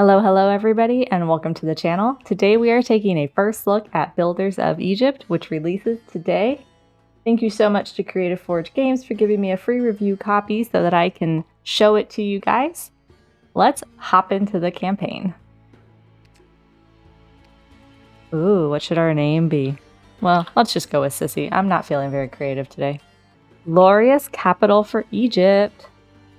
Hello everybody, and welcome to the channel. Today we are taking a first look at Builders of Egypt, which releases today. Thank you so much to Creative Forge Games for giving me a free review copy so that I can show it to you guys. Let's hop into the campaign. Ooh, what should our name be? Well, let's just go with Sissy. I'm not feeling very creative today. Glorious capital for Egypt.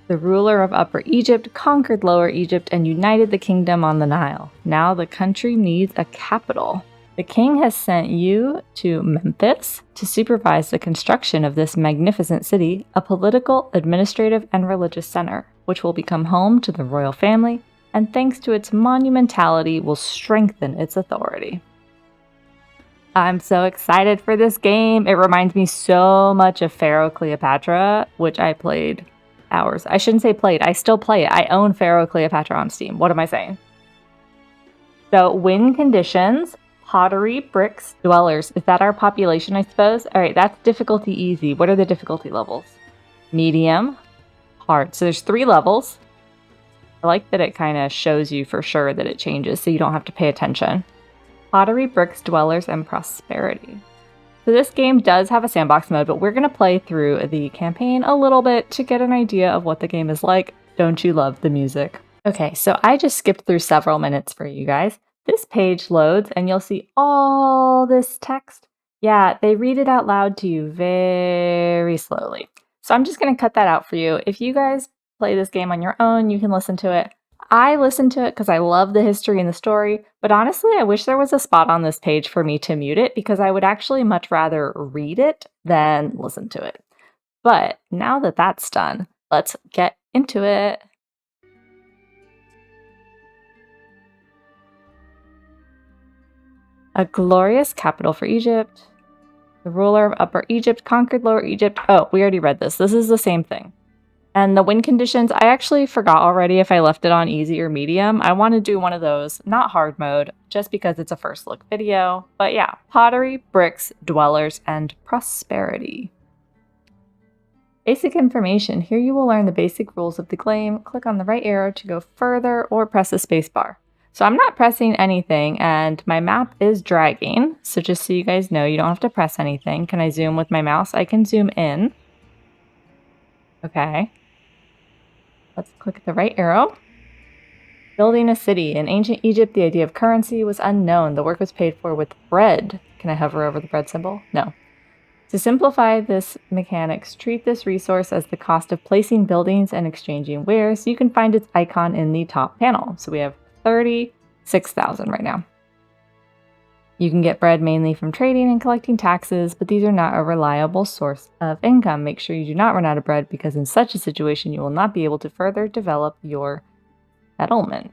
The ruler of Upper Egypt conquered Lower Egypt and united the kingdom on the Nile. Now the country needs a capital. The king has sent you to Memphis to supervise the construction of this magnificent city, a political, administrative, and religious center, which will become home to the royal family, and thanks to its monumentality will strengthen its authority. I'm so excited for this game. It reminds me so much of Pharaoh Cleopatra, which I played hours. I shouldn't say played. I still play it. I own Pharaoh Cleopatra on Steam. What am I saying? So win conditions, pottery, bricks, dwellers. Is that our population, I suppose? All right, that's difficulty easy. What are the difficulty levels? Medium, hard. So there's 3 levels. I like that it kind of shows you for sure that it changes so you don't have to pay attention. Pottery, bricks, dwellers, and prosperity. So this game does have a sandbox mode, but we're going to play through the campaign a little bit to get an idea of what the game is like. Don't you love the music? Okay, so I just skipped through several minutes for you guys. This page loads and you'll see all this text. Yeah, they read it out loud to you very slowly. So I'm just going to cut that out for you. If you guys play this game on your own, you can listen to it. I listen to it because I love the history and the story, but honestly, I wish there was a spot on this page for me to mute it because I would actually much rather read it than listen to it. But now that that's done, let's get into it. A glorious capital for Egypt. The ruler of Upper Egypt conquered Lower Egypt. Oh, we already read this. This is the same thing. And the win conditions, I actually forgot already if I left it on easy or medium. I want to do one of those, not hard mode, just because it's a first look video. But yeah, pottery, bricks, dwellers, and prosperity. Basic information. Here you will learn the basic rules of the game. Click on the right arrow to go further or press the space bar. So I'm not pressing anything and my map is dragging. So just so you guys know, you don't have to press anything. Can I zoom with my mouse? I can zoom in. Okay. Let's click the right arrow. Building a city. In ancient Egypt, the idea of currency was unknown. The work was paid for with bread. Can I hover over the bread symbol? No. To simplify this mechanics, treat this resource as the cost of placing buildings and exchanging wares. You can find its icon in the top panel. So we have 36,000 right now. You can get bread mainly from trading and collecting taxes, but these are not a reliable source of income. Make sure you do not run out of bread because in such a situation, you will not be able to further develop your settlement.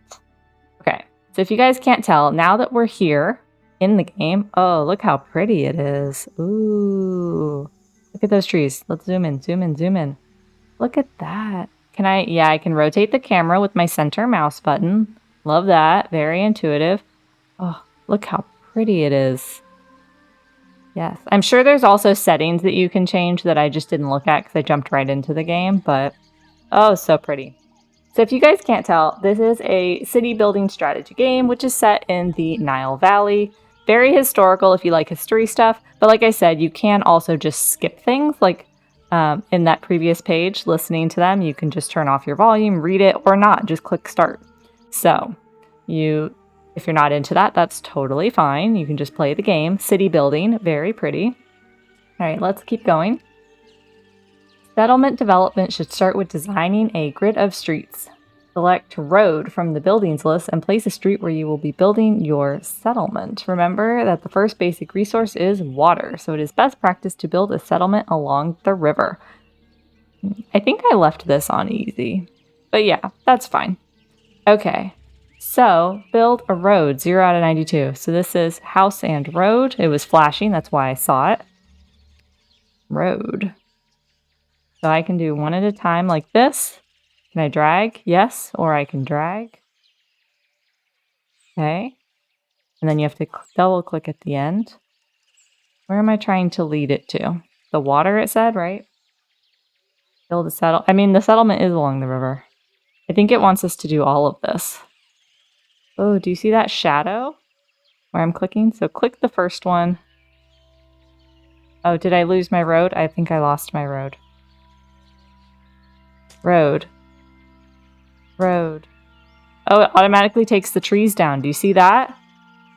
Okay, so if you guys can't tell, now that we're here in the game, oh, look how pretty it is. Ooh, look at those trees. Let's zoom in, zoom in, zoom in. Look at that. Can I, yeah, I can rotate the camera with my center mouse button. Love that, very intuitive. Oh, look how pretty it is. Yes, I'm sure there's also settings that you can change that I just didn't look at because I jumped right into the game, but oh, so pretty. So if you guys can't tell, this is a city building strategy game, which is set in the Nile Valley. Very historical if you like history stuff, but like I said, you can also just skip things like in that previous page, listening to them, you can just turn off your volume, read it, or not, just click start. So if you're not into that, that's totally fine. You can just play the game. City building, very pretty. All right, let's keep going. Settlement development should start with designing a grid of streets. Select road from the buildings list and place a street where you will be building your settlement. Remember that the first basic resource is water, so it is best practice to build a settlement along the river. I think I left this on easy, but yeah, that's fine. Okay. So, build a road, 0 out of 92. So this is house and road. It was flashing, that's why I saw it. Road. So I can do one at a time like this. Can I drag? Yes, or I can drag. Okay. And then you have to double click at the end. Where am I trying to lead it to? The water, it said, right? Build a settle. I mean, the settlement is along the river. I think it wants us to do all of this. Oh, do you see that shadow where I'm clicking? So click the first one. Oh, did I lose my road? I think I lost my road. Road. Road. Oh, it automatically takes the trees down. Do you see that?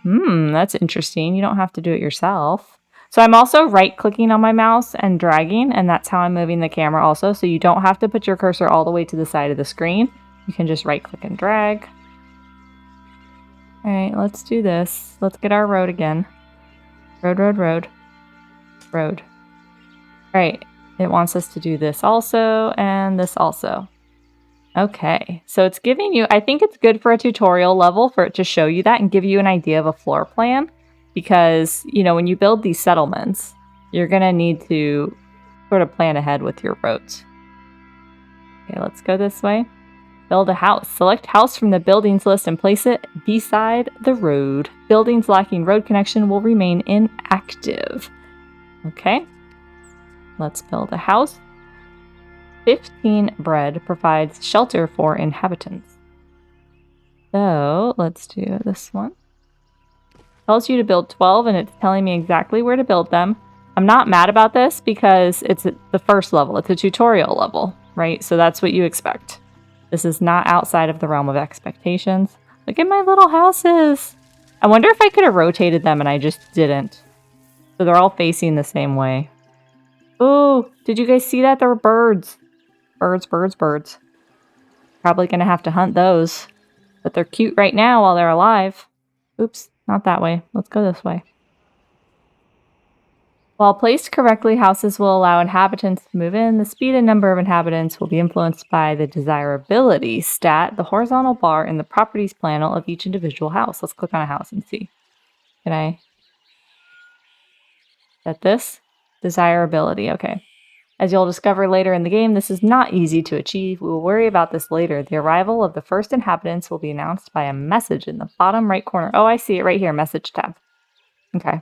That's interesting. You don't have to do it yourself. So I'm also right-clicking on my mouse and dragging, and that's how I'm moving the camera also. So you don't have to put your cursor all the way to the side of the screen. You can just right-click and drag. All right, let's do this. Let's get our road again. Road, road, road. Road. All right, it wants us to do this also, and this also. Okay, so it's giving you, I think it's good for a tutorial level for it to show you that and give you an idea of a floor plan because, you know, when you build these settlements, you're going to need to sort of plan ahead with your roads. Okay, let's go this way. Build a house. Select house from the buildings list and place it beside the road. Buildings lacking road connection will remain inactive. Okay, let's build a house. 15 bread provides shelter for inhabitants. So let's do this one. Tells you to build 12 and it's telling me exactly where to build them. I'm not mad about this because it's the first level. It's a tutorial level, right? So that's what you expect. This is not outside of the realm of expectations. Look at my little houses. I wonder if I could have rotated them and I just didn't. So they're all facing the same way. Oh, did you guys see that? There were birds. Birds, birds, birds. Probably gonna have to hunt those. But they're cute right now while they're alive. Oops, not that way. Let's go this way. While placed correctly, houses will allow inhabitants to move in. The speed and number of inhabitants will be influenced by the desirability stat, the horizontal bar in the properties panel of each individual house. Let's click on a house and see. Can I set this? Desirability, okay. As you'll discover later in the game, this is not easy to achieve. We will worry about this later. The arrival of the first inhabitants will be announced by a message in the bottom right corner. Oh, I see it right here, message tab. Okay.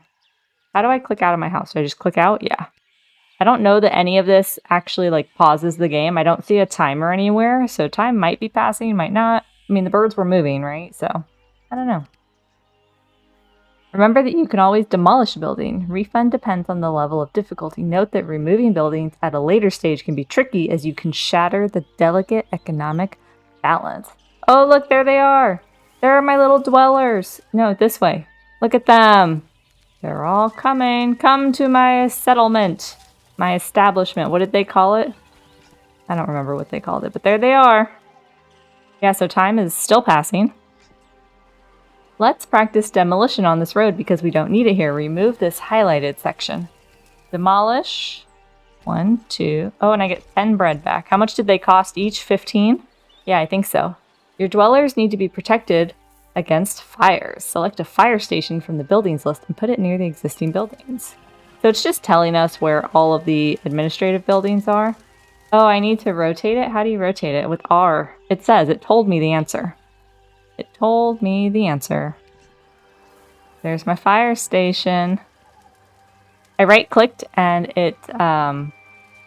How do I click out of my house? Do I just click out? Yeah. I don't know that any of this actually like pauses the game. I don't see a timer anywhere, so time might be passing, might not. I mean, the birds were moving, right? So, I don't know. Remember that you can always demolish a building. Refund depends on the level of difficulty. Note that removing buildings at a later stage can be tricky as you can shatter the delicate economic balance. Oh, look, there they are. There are my little dwellers. No, this way. Look at them. They're all coming. Come to my settlement. My establishment. What did they call it? I don't remember what they called it, but there they are. Yeah, so time is still passing. Let's practice demolition on this road because we don't need it here. Remove this highlighted section. Demolish. 1, 2. Oh, and I get 10 bread back. How much did they cost each? 15? Yeah, I think so. Your dwellers need to be protected against fires. Select a fire station from the buildings list and put it near the existing buildings. So it's just telling us where all of the administrative buildings are. Oh, I need to rotate it? How do you rotate it? With R. It says, it told me the answer. It told me the answer. There's my fire station. I right-clicked and it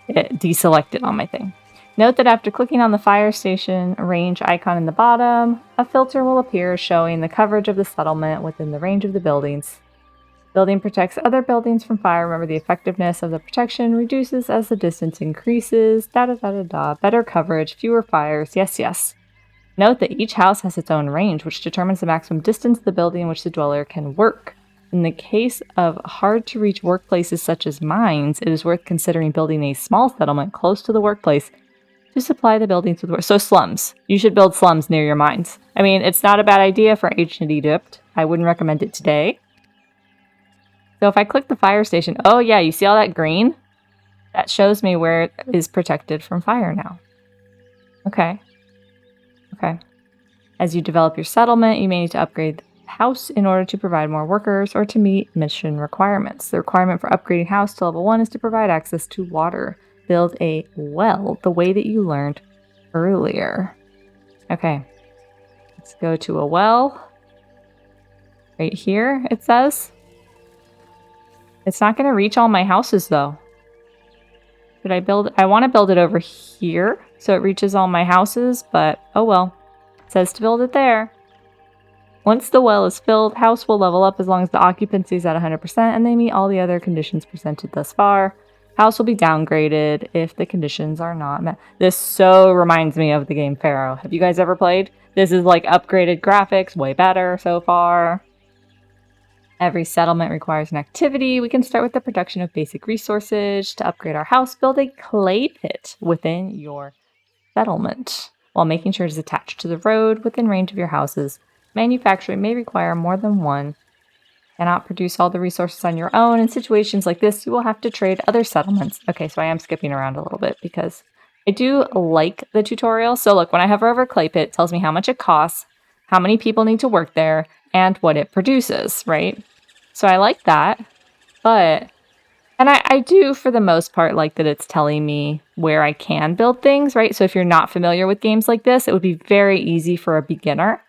deselected on my thing. Note that after clicking on the fire station range icon in the bottom, a filter will appear showing the coverage of the settlement within the range of the buildings. Building protects other buildings from fire. Remember, the effectiveness of the protection reduces as the distance increases. Better coverage, fewer fires. Yes, yes. Note that each house has its own range, which determines the maximum distance of the building in which the dweller can work. In the case of hard-to-reach workplaces such as mines, it is worth considering building a small settlement close to the workplace to supply the buildings with work. So slums. You should build slums near your mines. I mean, it's not a bad idea for ancient Egypt. I wouldn't recommend it today. So if I click the fire station, oh yeah, you see all that green? That shows me where it is protected from fire now. Okay. Okay. As you develop your settlement, you may need to upgrade the house in order to provide more workers or to meet mission requirements. The requirement for upgrading house to level 1 is to provide access to water. Build a well the way that you learned earlier. Okay. Let's go to a well. Right here, it says. It's not going to reach all my houses, though. Should I build? I want to build it over here so it reaches all my houses, but oh well. It says to build it there. Once the well is filled, house will level up as long as the occupancy is at 100% and they meet all the other conditions presented thus far. House will be downgraded if the conditions are not met. This so reminds me of the game Pharaoh. Have you guys ever played? This is like upgraded graphics, way better so far. Every settlement requires an activity. We can start with the production of basic resources. To upgrade our house, build a clay pit within your settlement while making sure it is attached to the road within range of your houses. Manufacturing may require more than one. Cannot produce all the resources on your own. In situations like this, you will have to trade other settlements. Okay, so I am skipping around a little bit because I do like the tutorial. So look, when I hover over clay pit, it tells me how much it costs, how many people need to work there, and what it produces, right? So I like that, but, and I do for the most part like that it's telling me where I can build things, right? So if you're not familiar with games like this, it would be very easy for a beginner.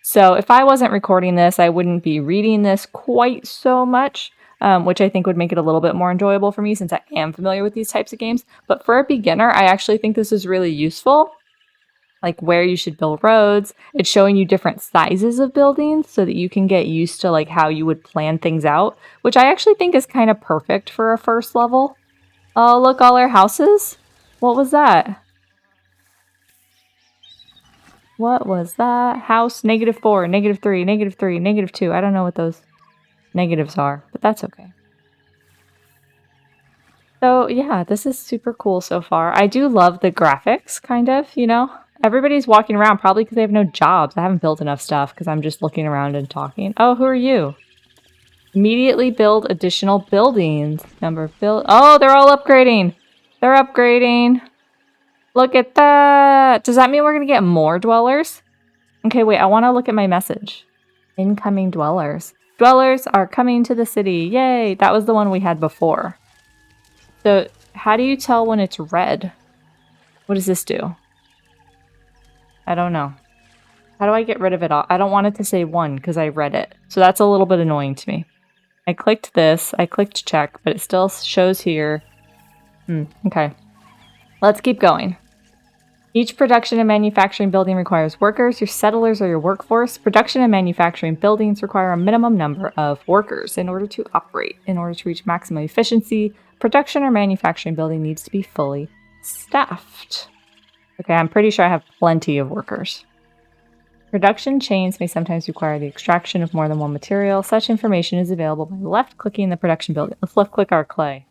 So if I wasn't recording this, I wouldn't be reading this quite so much, which I think would make it a little bit more enjoyable for me since I am familiar with these types of games. But for a beginner, I actually think this is really useful, like where you should build roads. It's showing you different sizes of buildings so that you can get used to like how you would plan things out, which I actually think is kind of perfect for a first level. Oh, look, all our houses. What was that? What was that? House, -4, -3, -3, -2. I don't know what those negatives are, but that's okay. So yeah, this is super cool so far. I do love the graphics, kind of, you know? Everybody's walking around probably because they have no jobs. I haven't built enough stuff because I'm just looking around and talking. Oh, who are you? Immediately build additional buildings. Number of oh, they're all upgrading. They're upgrading. Look at that! Does that mean we're gonna get more dwellers? Okay, wait, I want to look at my message. Incoming dwellers. Dwellers are coming to the city. Yay! That was the one we had before. So, how do you tell when it's red? What does this do? I don't know. How do I get rid of it all? I don't want it to say 1 because I read it. So that's a little bit annoying to me. I clicked this. I clicked check, but it still shows here. Okay. Let's keep going. Each production and manufacturing building requires workers. Your settlers are your workforce. Production and manufacturing buildings require a minimum number of workers in order to operate. In order to reach maximum efficiency, production or manufacturing building needs to be fully staffed. Okay, I'm pretty sure I have plenty of workers. Production chains may sometimes require the extraction of more than one material. Such information is available by left-clicking the production building. Let's left-click our clay.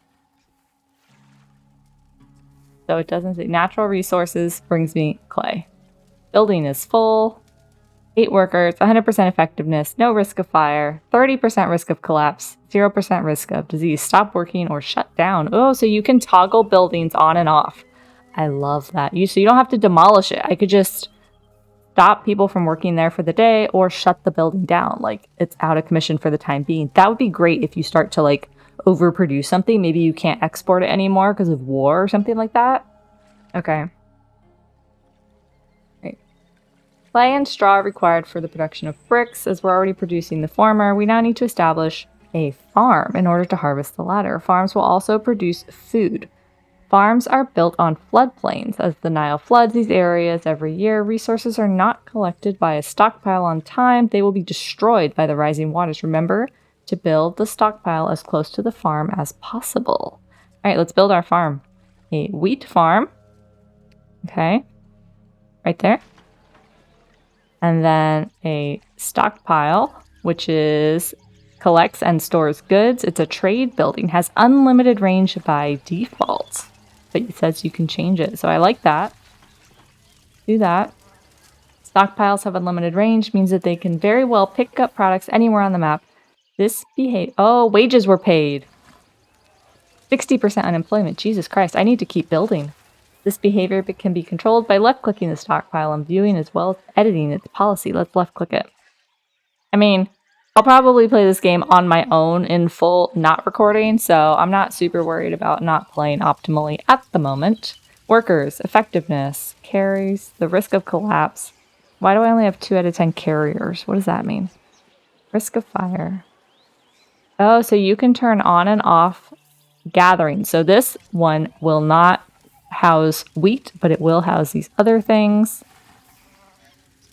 So it doesn't say natural resources brings me clay. Building is full. 8 workers, 100% effectiveness, no risk of fire, 30% risk of collapse, 0% risk of disease. Stop working or shut down. Oh, so you can toggle buildings on and off. I love that. So you don't have to demolish it. I could just stop people from working there for the day or shut the building down. Like it's out of commission for the time being. That would be great if you start to like overproduce something. Maybe you can't export it anymore because of war or something like that. Okay. Right. Clay and straw are required for the production of bricks. As we're already producing the former, we now need to establish a farm in order to harvest the latter. Farms will also produce food. Farms are built on floodplains. As the Nile floods these areas every year, resources are not collected by a stockpile on time. They will be destroyed by the rising waters. Remember to build the stockpile as close to the farm as possible. All right, let's build our farm. A wheat farm. Okay, right there. And then a stockpile, which is collects and stores goods. It's a trade building, has unlimited range by default, but it says you can change it. So I like that. Do that. Stockpiles have unlimited range, means that they can very well pick up products anywhere on the map. This oh, wages were paid. 60% unemployment. Jesus Christ, I need to keep building. This behavior can be controlled by left-clicking the stockpile and viewing as well as editing its policy. Let's left-click it. I mean, I'll probably play this game on my own in full, not recording, so I'm not super worried about not playing optimally at the moment. Workers, effectiveness, carries, the risk of collapse. Why do I only have 2 out of 10 carriers? What does that mean? Risk of fire. Oh, so you can turn on and off gathering. So this one will not house wheat, but it will house these other things.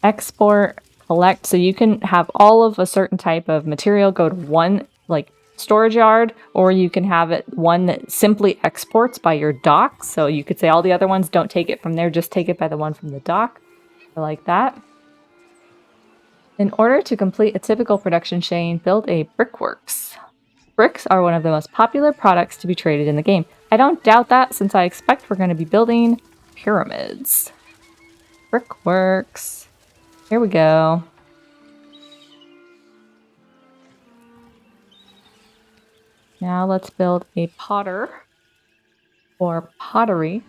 Export. collect. So you can have all of a certain type of material go to one like storage yard, or you can have it one that simply exports by your dock. So you could say all the other ones don't take it from there, just take it by the one from the dock. I like that. In order to complete a typical production chain, build a brickworks. Bricks are one of the most popular products to be traded in the game. I don't doubt that, since I expect we're going to be building pyramids. Brickworks. Here we go. Now let's build a potter or pottery.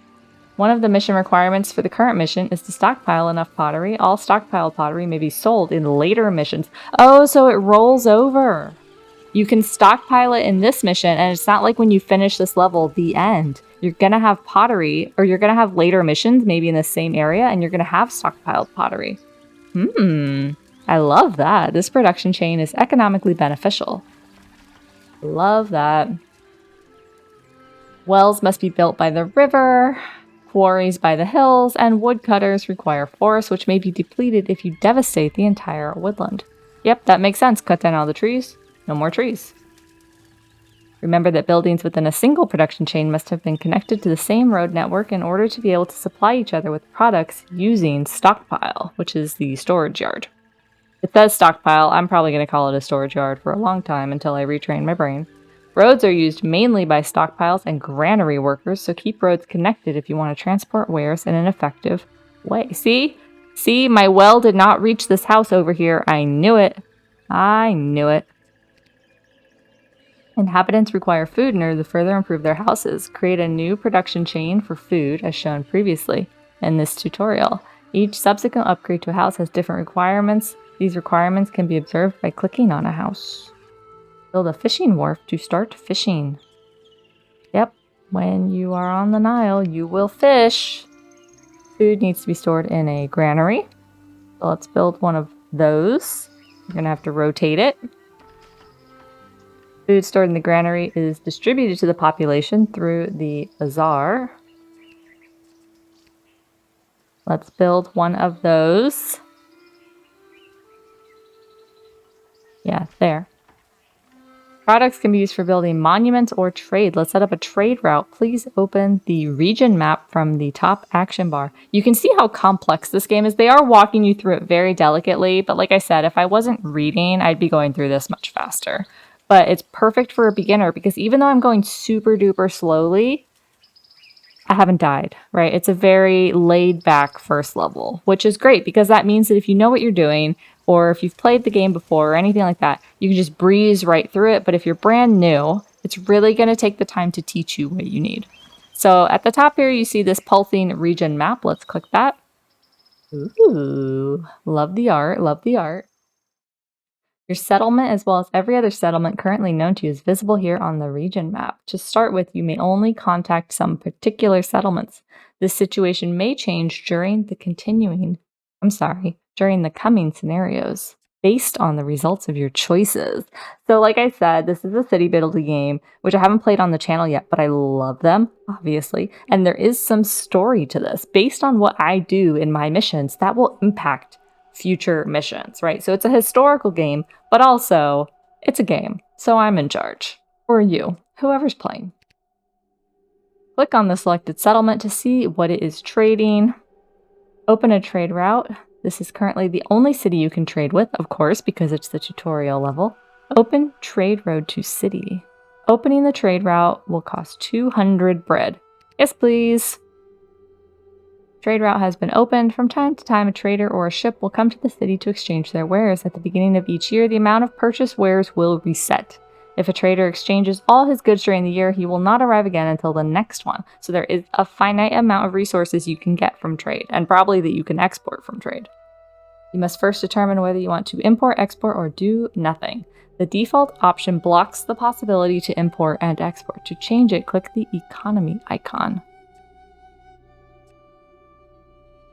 One of the mission requirements for the current mission is to stockpile enough pottery. All stockpiled pottery may be sold in later missions. Oh, so it rolls over. You can stockpile it in this mission, and it's not like when you finish this level, the end. You're going to have pottery, or you're going to have later missions, maybe in the same area, and you're going to have stockpiled pottery. I love that. This production chain is economically beneficial. Love that. Wells must be built by the river, quarries by the hills, and woodcutters require forests, which may be depleted if you devastate the entire woodland. Yep, that makes sense. Cut down all the trees. No more trees. Remember that buildings within a single production chain must have been connected to the same road network in order to be able to supply each other with products using stockpile, which is the storage yard. It says stockpile. I'm probably going to call it a storage yard for a long time until I retrain my brain. Roads are used mainly by stockpiles and granary workers, so keep roads connected if you want to transport wares in an effective way. See? See, my well did not reach this house over here. I knew it. I knew it. Inhabitants require food in order to further improve their houses. Create a new production chain for food, as shown previously in this tutorial. Each subsequent upgrade to a house has different requirements. These requirements can be observed by clicking on a house. Build a fishing wharf to start fishing. Yep, when you are on the Nile, you will fish. Food needs to be stored in a granary. So let's build one of those. You're going to have to rotate it. Food stored in the granary is distributed to the population through the bazaar. Let's build one of those. Yeah, there. Products can be used for building monuments or trade. Let's set up a trade route. Please open the region map from the top action bar. You can see how complex this game is. They are walking you through it very delicately, but like I said, if I wasn't reading, I'd be going through this much faster. But it's perfect for a beginner because even though I'm going super duper slowly, I haven't died, right? It's a very laid back first level, which is great because that means that if you know what you're doing, or if you've played the game before or anything like that, you can just breeze right through it. But if you're brand new, it's really going to take the time to teach you what you need. So at the top here, you see this pulsing region map. Let's click that. Ooh, love the art, love the art. Your settlement, as well as every other settlement currently known to you, is visible here on the region map. To start with, you may only contact some particular settlements. This situation may change during the coming scenarios, based on the results of your choices. So like I said, this is a city building game, which I haven't played on the channel yet, but I love them, obviously. And there is some story to this. Based on what I do in my missions, that will impact future missions, right? So it's a historical game, but also it's a game. So I'm in charge. Or you, whoever's playing. Click on the selected settlement to see what it is trading. Open a trade route. This is currently the only city you can trade with, of course, because it's the tutorial level. Open trade road to city. Opening the trade route will cost 200 bread. Yes, please. Trade route has been opened. From time to time, a trader or a ship will come to the city to exchange their wares. At the beginning of each year, the amount of purchased wares will reset. If a trader exchanges all his goods during the year, he will not arrive again until the next one. So there is a finite amount of resources you can get from trade, and probably that you can export from trade. You must first determine whether you want to import, export, or do nothing. The default option blocks the possibility to import and export. To change it, click the economy icon.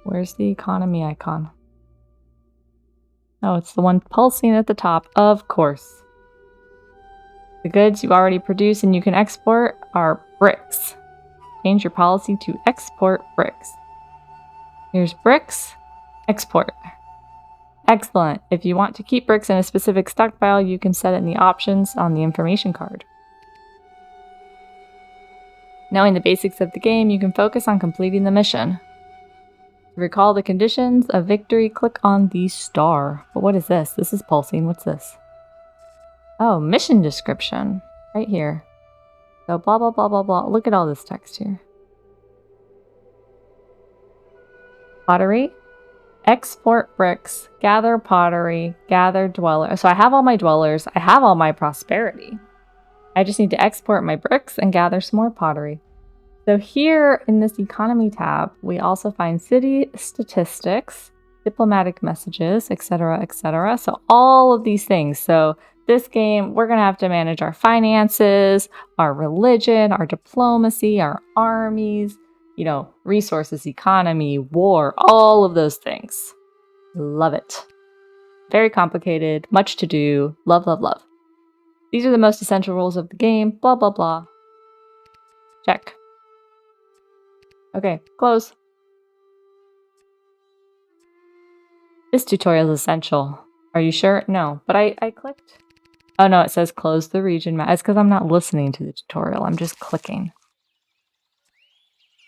Where's the economy icon? Oh, it's the one pulsing at the top, of course. The goods you already produce and you can export are bricks. Change your policy to export bricks. Here's bricks, export. Excellent. If you want to keep bricks in a specific stockpile, you can set it in the options on the information card. Knowing the basics of the game, you can focus on completing the mission. To recall the conditions of victory, click on the star. But what is this? This is pulsing. What's this? Oh, mission description. Right here. So blah, blah, blah, blah, blah. Look at all this text here. Pottery. Export bricks. Gather pottery. Gather dwellers. So I have all my dwellers. I have all my prosperity. I just need to export my bricks and gather some more pottery. So here in this economy tab, we also find city statistics, diplomatic messages, etc., etc. So all of these things. So this game, we're going to have to manage our finances, our religion, our diplomacy, our armies, you know, resources, economy, war, all of those things. Love it. Very complicated, much to do. Love, love, love. These are the most essential rules of the game. Blah, blah, blah. Check. Okay, close. This tutorial is essential. Are you sure? No, but I clicked. Oh no, it says close the region map. It's because I'm not listening to the tutorial. I'm just clicking.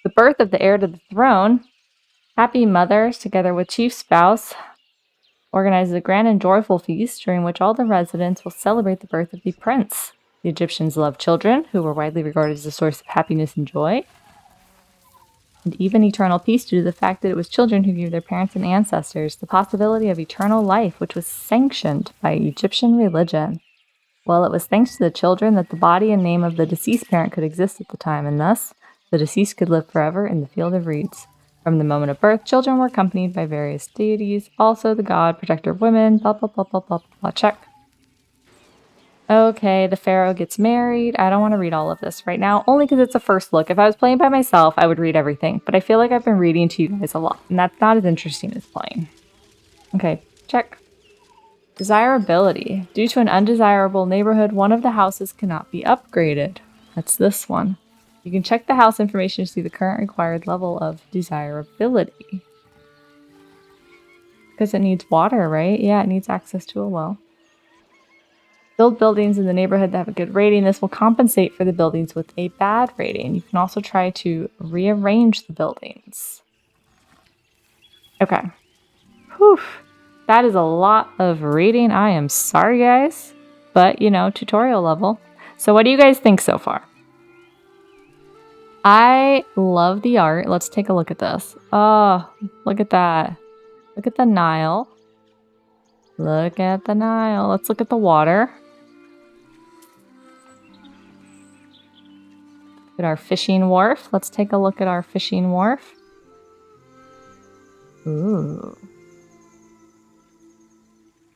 The birth of the heir to the throne. Happy mothers, together with chief spouse, organizes a grand and joyful feast during which all the residents will celebrate the birth of the prince. The Egyptians loved children, who were widely regarded as a source of happiness and joy, and even eternal peace due to the fact that it was children who gave their parents and ancestors the possibility of eternal life, which was sanctioned by Egyptian religion. Well, it was thanks to the children that the body and name of the deceased parent could exist at the time, and thus the deceased could live forever in the field of reeds. From the moment of birth, children were accompanied by various deities, also the god, protector of women, blah, blah, blah, blah, blah, blah, check. Okay, the pharaoh gets married. I don't want to read all of this right now, only because it's a first look. If I was playing by myself, I would read everything, but I feel like I've been reading to you guys a lot, and that's not as interesting as playing. Okay, check. Desirability. Due to an undesirable neighborhood, one of the houses cannot be upgraded. That's this one. You can check the house information to see the current required level of desirability. Because it needs water, right? Yeah, it needs access to a well. Build buildings in the neighborhood that have a good rating. This will compensate for the buildings with a bad rating. You can also try to rearrange the buildings. Okay. Whew. That is a lot of reading. I am sorry, guys. But, you know, tutorial level. So what do you guys think so far? I love the art. Let's take a look at this. Oh, look at that. Look at the Nile. Look at the Nile. Let's look at the water. Look at our fishing wharf. Let's take a look at our fishing wharf. Ooh.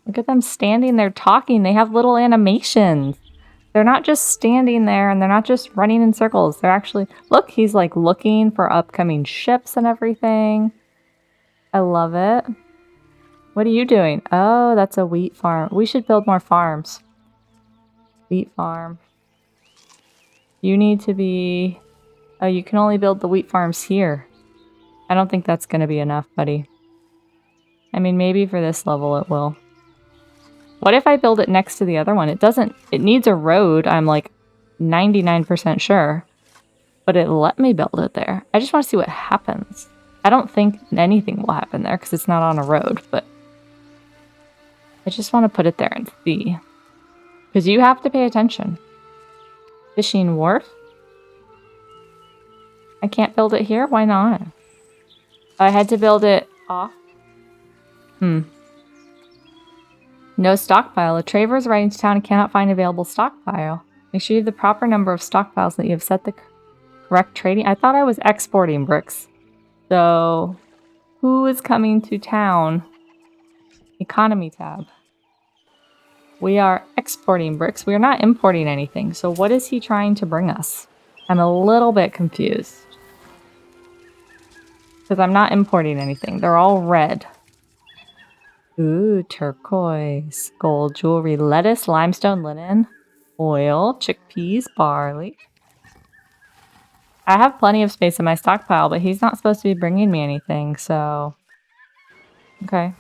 Look at them standing there talking. They have little animations. They're not just standing there and they're not just running in circles. They're actually... Look, he's like looking for upcoming ships and everything. I love it. What are you doing? Oh, that's a wheat farm. We should build more farms. Wheat farm. You need to be... Oh, you can only build the wheat farms here. I don't think that's going to be enough, buddy. I mean, maybe for this level it will. What if I build it next to the other one? It doesn't... It needs a road, I'm like 99% sure. But it let me build it there. I just want to see what happens. I don't think anything will happen there because it's not on a road, but... I just want to put it there and see. Because you have to pay attention. Fishing wharf? I can't build it here? Why not? I had to build it off. No stockpile. A traveler is riding to town and cannot find available stockpile. Make sure you have the proper number of stockpiles that you have set the correct trading. I thought I was exporting bricks. So, who is coming to town? Economy tab. We are exporting bricks. We are not importing anything. So what is he trying to bring us? I'm a little bit confused. Because I'm not importing anything. They're all red. Ooh, turquoise. Gold jewelry. Lettuce, limestone, linen, oil, chickpeas, barley. I have plenty of space in my stockpile, but he's not supposed to be bringing me anything, so... Okay.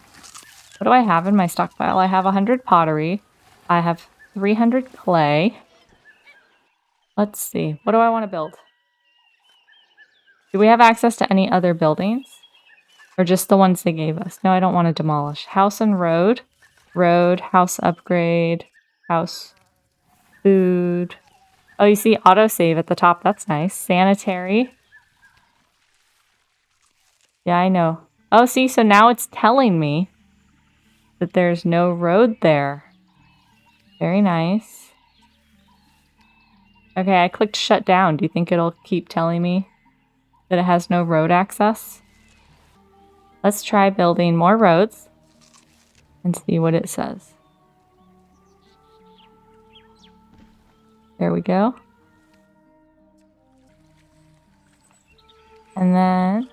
What do I have in my stockpile? I have 100 pottery. I have 300 clay. Let's see. What do I want to build? Do we have access to any other buildings? Or just the ones they gave us? No, I don't want to demolish. House and road. Road, house upgrade, house, food. Oh, you see autosave at the top. That's nice. Sanitary. Yeah, I know. Oh, see, so now it's telling me that there's no road there. Very nice. Okay, I clicked shut down. Do you think it'll keep telling me that it has no road access? Let's try building more roads and see what it says. There we go. And then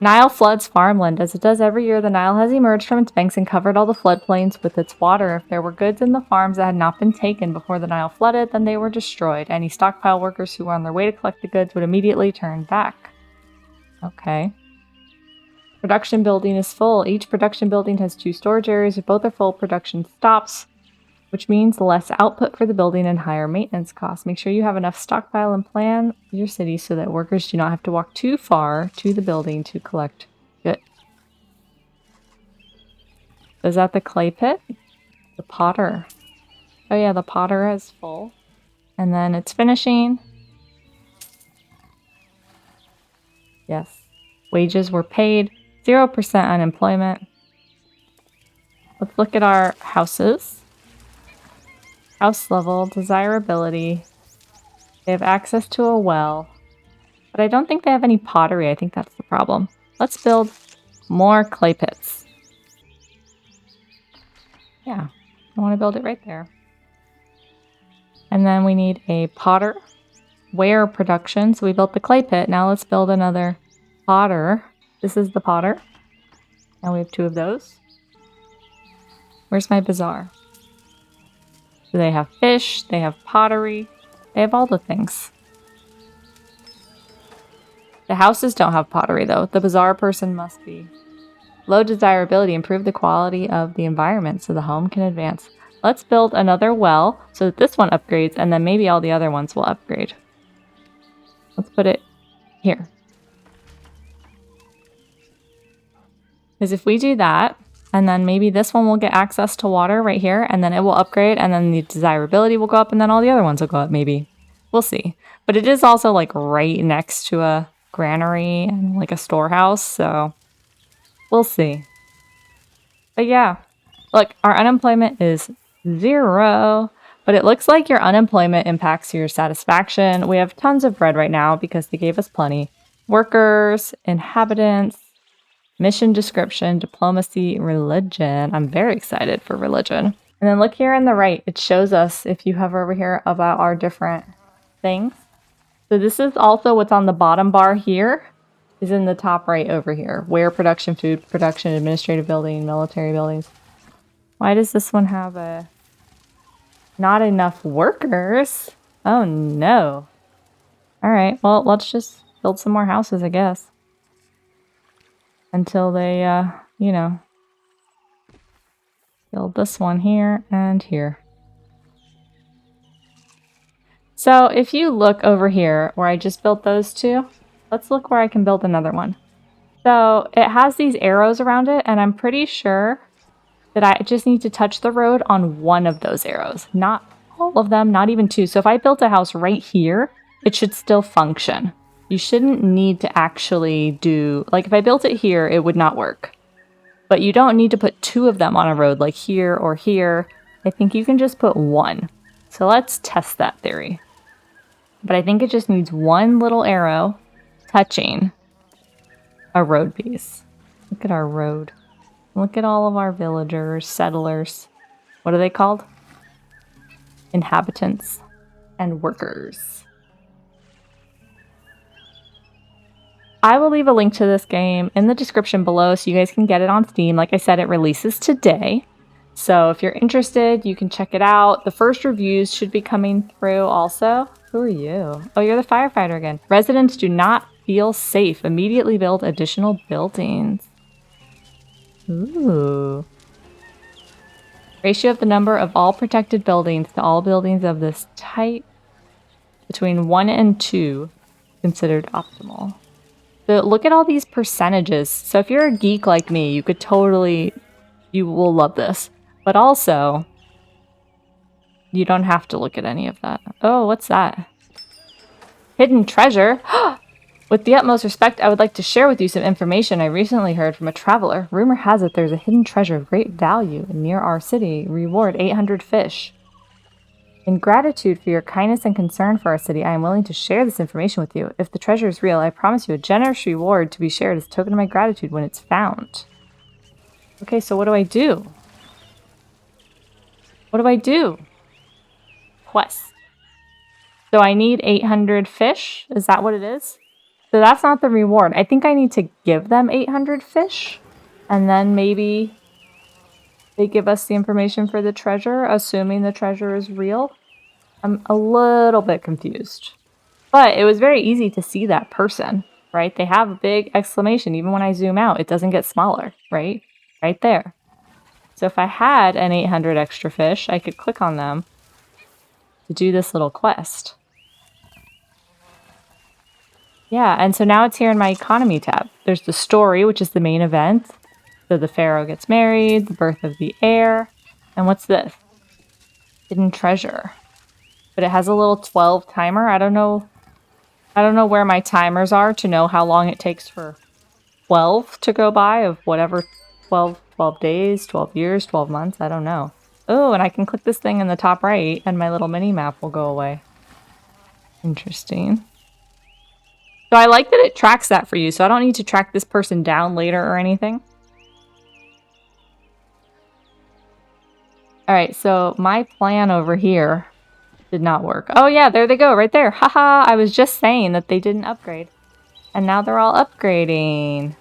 Nile floods farmland. As it does every year, the Nile has emerged from its banks and covered all the floodplains with its water. If there were goods in the farms that had not been taken before the Nile flooded, then they were destroyed. Any stockpile workers who were on their way to collect the goods would immediately turn back. Okay. Production building is full. Each production building has 2 storage areas. If both are full, production stops, which means less output for the building and higher maintenance costs. Make sure you have enough stockpile and plan your city so that workers do not have to walk too far to the building to collect goods. Is that the clay pit? The potter. Oh yeah, the potter is full. And then it's finishing. Yes. Wages were paid. 0% unemployment. Let's look at our houses. House level, desirability. They have access to a well. But I don't think they have any pottery. I think that's the problem. Let's build more clay pits. Yeah, I want to build it right there. And then we need a potter. Ware production. So we built the clay pit. Now let's build another potter. This is the potter. Now we have 2 of those. Where's my bazaar? Do they have fish? They have pottery. They have all the things. The houses don't have pottery, though. The bazaar person must be. Low desirability. Improve the quality of the environment so the home can advance. Let's build another well so that this one upgrades, and then maybe all the other ones will upgrade. Let's put it here. Because if we do that, and then maybe this one will get access to water right here, and then it will upgrade, and then the desirability will go up, and then all the other ones will go up, maybe. We'll see. But it is also like right next to a granary and like a storehouse, so we'll see. But yeah, look, our unemployment is 0, but it looks like your unemployment impacts your satisfaction. We have tons of bread right now because they gave us plenty. Workers, inhabitants, mission description, diplomacy, religion. I'm very excited for religion. And then look here on the right. It shows us, if you hover over here, about our different things. So this is also what's on the bottom bar here is in the top right over here. Ware production, food production, administrative building, military buildings. Why does this one have not enough workers? Oh no. All right, well, let's just build some more houses, I guess. Until they, you know, build this one here and here. So if you look over here where I just built those 2, let's look where I can build another one. So it has these arrows around it, and I'm pretty sure that I just need to touch the road on one of those arrows. Not all of them, not even 2. So if I built a house right here, it should still function. You shouldn't need to actually do, like if I built it here, it would not work. But you don't need to put 2 of them on a road like here or here. I think you can just put 1. So let's test that theory. But I think it just needs 1 little arrow touching a road piece. Look at our road. Look at all of our villagers, settlers. What are they called? Inhabitants and workers. I will leave a link to this game in the description below so you guys can get it on Steam. Like I said, it releases today. So if you're interested, you can check it out. The first reviews should be coming through also. Who are you? Oh, you're the firefighter again. Residents do not feel safe. Immediately build additional buildings. Ooh. Ratio of the number of all protected buildings to all buildings of this type between 1 and 2 considered optimal. So look at all these percentages. So if you're a geek like me, you could totally, you will love this. But also, you don't have to look at any of that. Oh, what's that? Hidden treasure. With the utmost respect, I would like to share with you some information I recently heard from a traveler. Rumor has it there's a hidden treasure of great value near our city. Reward 800 fish. In gratitude for your kindness and concern for our city, I am willing to share this information with you. If the treasure is real, I promise you a generous reward to be shared as a token of my gratitude when it's found. Okay, so what do I do? What do I do? Quest. So I need 800 fish? Is that what it is? So that's not the reward. I think I need to give them 800 fish. And then maybe they give us the information for the treasure, assuming the treasure is real. I'm a little bit confused. But it was very easy to see that person, right? They have a big exclamation. Even when I zoom out, it doesn't get smaller, right? Right there. So if I had an 800 extra fish, I could click on them to do this little quest. Yeah, and so now it's here in my economy tab. There's the story, which is the main event. So the pharaoh gets married, the birth of the heir. And what's this? Hidden treasure. But it has a little 12 timer. I don't know where my timers are to know how long it takes for 12 to go by of whatever 12 days, 12 years, 12 months. I don't know. Oh, and I can click this thing in the top right and my little mini map will go away. Interesting. So I like that it tracks that for you, so I don't need to track this person down later or anything. Alright, so my plan over here did not work. Oh yeah, there they go, right there. Haha, I was just saying that they didn't upgrade. And now they're all upgrading.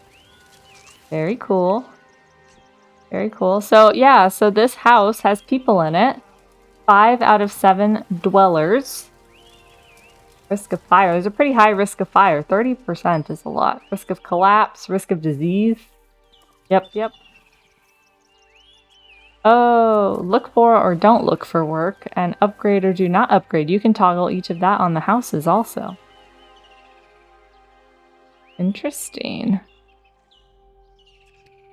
Very cool. Very cool. So yeah, so this house has people in it. 5 out of 7 dwellers. Risk of fire. There's a pretty high risk of fire. 30% is a lot. Risk of collapse. Risk of disease. Yep. Oh, look for or don't look for work. And upgrade or do not upgrade. You can toggle each of that on the houses also. Interesting.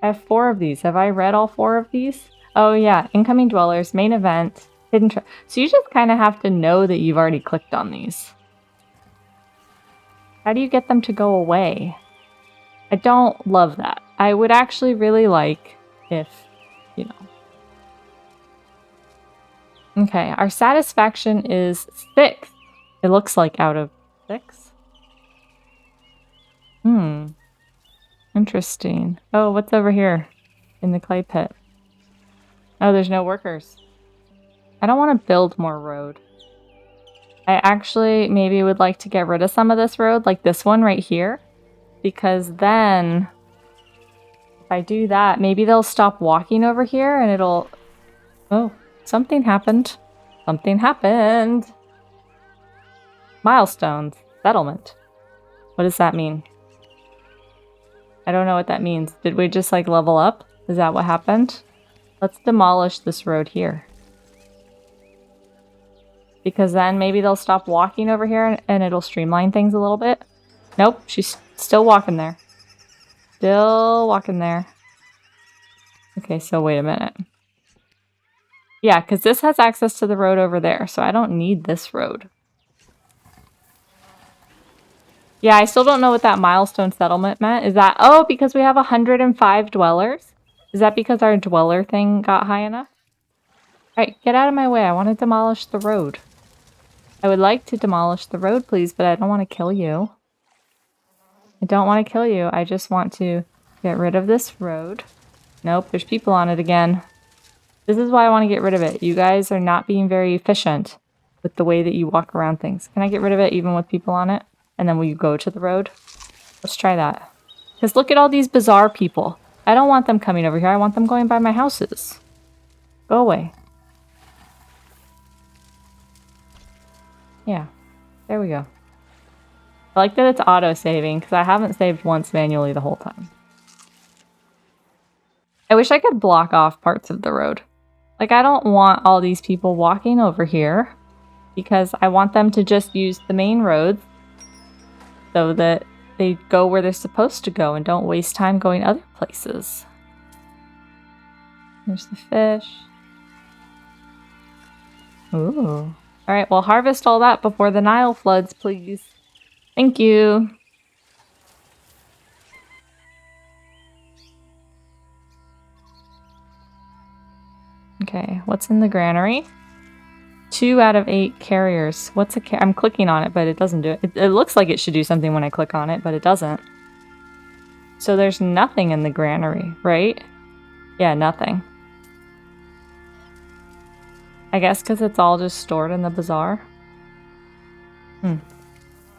I have 4 of these. Have I read all 4 of these? Oh yeah. Incoming dwellers. Main event. Hidden treasure. So you just kind of have to know that you've already clicked on these. How do you get them to go away? I don't love that. I would actually really like if, you know. Okay, our satisfaction is 6. It looks like out of 6. Interesting. Oh, what's over here in the clay pit? Oh, there's no workers. I don't want to build more road. I actually maybe would like to get rid of some of this road, like this one right here. Because then, if I do that, maybe they'll stop walking over here and it'll... Oh, something happened. Something happened. Milestones. Settlement. What does that mean? I don't know what that means. Did we just like level up? Is that what happened? Let's demolish this road here. Because then maybe they'll stop walking over here and it'll streamline things a little bit. Nope, she's still walking there. Still walking there. Okay, so wait a minute. Yeah, because this has access to the road over there, so I don't need this road. Yeah, I still don't know what that milestone settlement meant. Is that... Oh, because we have 105 dwellers? Is that because our dweller thing got high enough? Alright, get out of my way. I want to demolish the road. I would like to demolish the road, please, but I don't want to kill you. I don't want to kill you. I just want to get rid of this road. Nope, there's people on it again. This is why I want to get rid of it. You guys are not being very efficient with the way that you walk around things. Can I get rid of it even with people on it? And then will you go to the road? Let's try that. Because look at all these bizarre people. I don't want them coming over here. I want them going by my houses. Go away. Yeah, there we go. I like that it's auto-saving, because I haven't saved once manually the whole time. I wish I could block off parts of the road. Like, I don't want all these people walking over here because I want them to just use the main roads so that they go where they're supposed to go and don't waste time going other places. There's the fish. Ooh. Alright, well, harvest all that before the Nile floods, please. Thank you. Okay, what's in the granary? 2 out of 8 carriers. What's a I'm clicking on it, but it doesn't do it. It looks like it should do something when I click on it, but it doesn't. So there's nothing in the granary, right? Yeah, nothing. I guess because it's all just stored in the bazaar.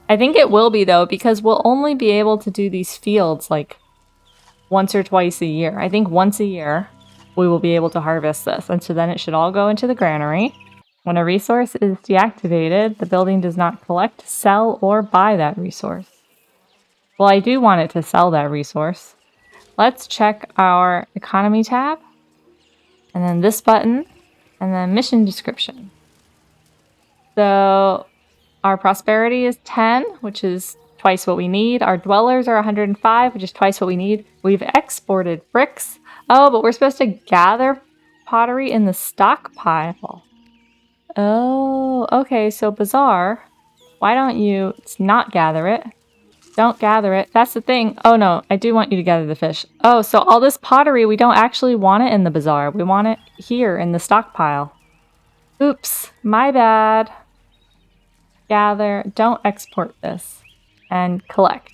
I think it will be, though, because we'll only be able to do these fields, like, once or twice a year. I think once a year we will be able to harvest this, and so then it should all go into the granary. When a resource is deactivated, the building does not collect, sell, or buy that resource. Well, I do want it to sell that resource. Let's check our economy tab, and then this button, and then mission description. So our prosperity is 10, which is twice what we need. Our dwellers are 105, which is twice what we need. We've exported bricks. Oh, but we're supposed to gather pottery in the stockpile. Oh, okay, so bazaar. Why don't you not gather it? Don't gather it. That's the thing. Oh no, I do want you to gather the fish. Oh, so all this pottery, we don't actually want it in the bazaar. We want it here in the stockpile. Oops, my bad. Gather, don't export this. And collect.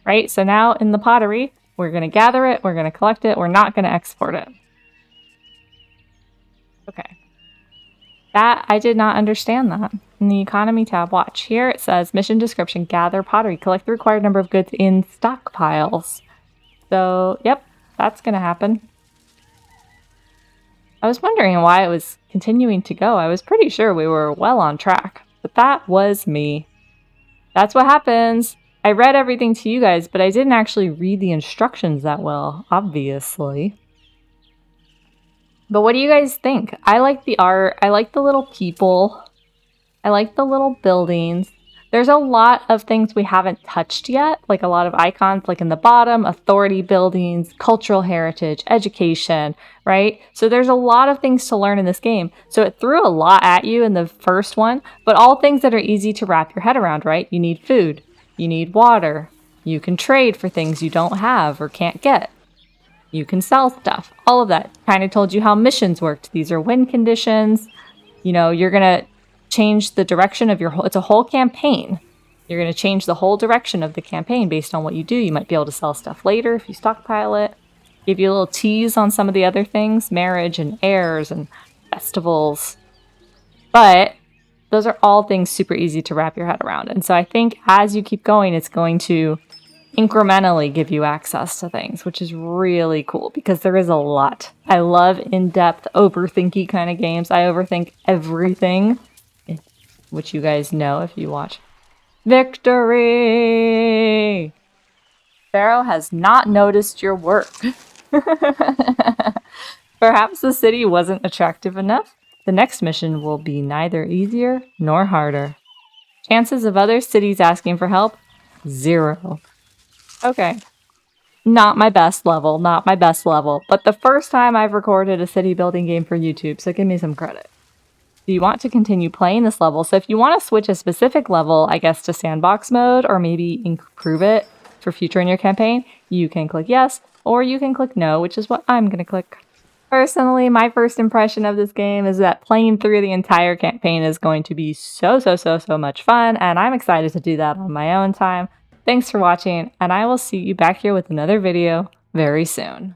Right, so now in the pottery, we're going to gather it, we're going to collect it, we're not going to export it. Okay. That, I did not understand that. In the economy tab, watch. Here it says, mission description, gather pottery, collect the required number of goods in stockpiles. So, yep, that's going to happen. I was wondering why it was continuing to go. I was pretty sure we were well on track, but that was me. That's what happens. I read everything to you guys, but I didn't actually read the instructions that well, obviously. But what do you guys think? I like the art. I like the little people. I like the little buildings. There's a lot of things we haven't touched yet, like a lot of icons, like in the bottom, authority buildings, cultural heritage, education, right? So there's a lot of things to learn in this game. So it threw a lot at you in the first one, but all things that are easy to wrap your head around, right? You need food. You need water. You can trade for things you don't have or can't get. You can sell stuff. All of that kind of told you how missions worked. These are win conditions. You know, you're going to change the direction of your whole, it's a whole campaign. You're going to change the whole direction of the campaign based on what you do. You might be able to sell stuff later if you stockpile it. Give you a little tease on some of the other things, marriage and heirs and festivals. But those are all things super easy to wrap your head around. And so I think as you keep going, it's going to incrementally give you access to things, which is really cool because there is a lot. I love in-depth, overthinky kind of games. I overthink everything, which you guys know if you watch. Victory! Pharaoh has not noticed your work. Perhaps the city wasn't attractive enough. The next mission will be neither easier nor harder. Chances of other cities asking for help? 0. Okay. Not my best level, not my best level, but the first time I've recorded a city building game for YouTube, so give me some credit. Do you want to continue playing this level? So if you want to switch a specific level, I guess, to sandbox mode, or maybe improve it for future in your campaign, you can click yes, or you can click no, which is what I'm going to click. Personally, my first impression of this game is that playing through the entire campaign is going to be so much fun, and I'm excited to do that on my own time. Thanks for watching, and I will see you back here with another video very soon.